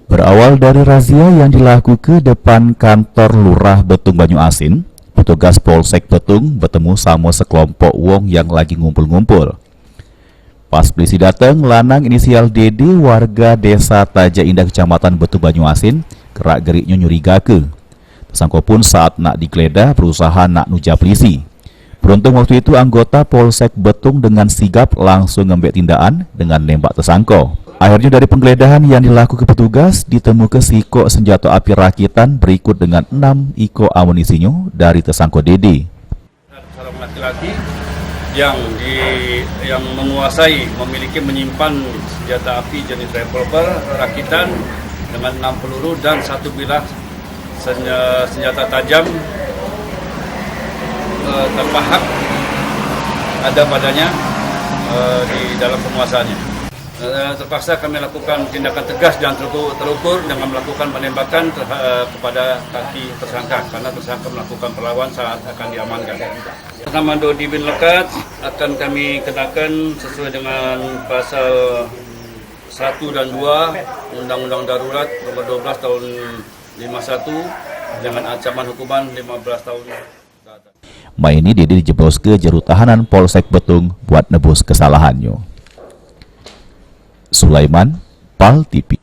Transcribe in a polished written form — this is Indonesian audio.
Berawal dari razia yang dilakukan ke depan kantor Lurah Betung Banyuasin, petugas Polsek Betung bertemu sama sekelompok wong yang lagi ngumpul-ngumpul. Pas polisi datang, lanang inisial Dede warga desa Taja Indah Kecamatan Betung Banyuasin gerak-geriknya nyurigakeun. Tersangka pun saat nak digeledah berusaha nak nuja polisi. Beruntung waktu itu anggota Polsek Betung dengan sigap langsung ngambil tindakan dengan nembak tersangka. Akhirnya dari penggeledahan yang dilakukan petugas ditemukan siko senjata api rakitan berikut dengan 6 iko amunisinya dari tersangka Dede. Seorang laki-laki yang menguasai, menyimpan senjata api jenis revolver rakitan dengan 6 peluru dan 1 bilah senjata tajam terpahak ada padanya di dalam penguasaannya. Terpaksa kami lakukan tindakan tegas dan terukur dengan melakukan penembakan kepada kaki tersangka karena tersangka melakukan perlawan saat akan diamankan. Nama Dodi bin Lekat akan kami kenakan sesuai dengan pasal 1 dan 2 Undang-Undang Darurat nomor 12 tahun 51 dengan ancaman hukuman 15 tahun. Ini Dede dijeblos ke jero tahanan Polsek Betung buat nebus kesalahannya. Sulaiman, PAL TV.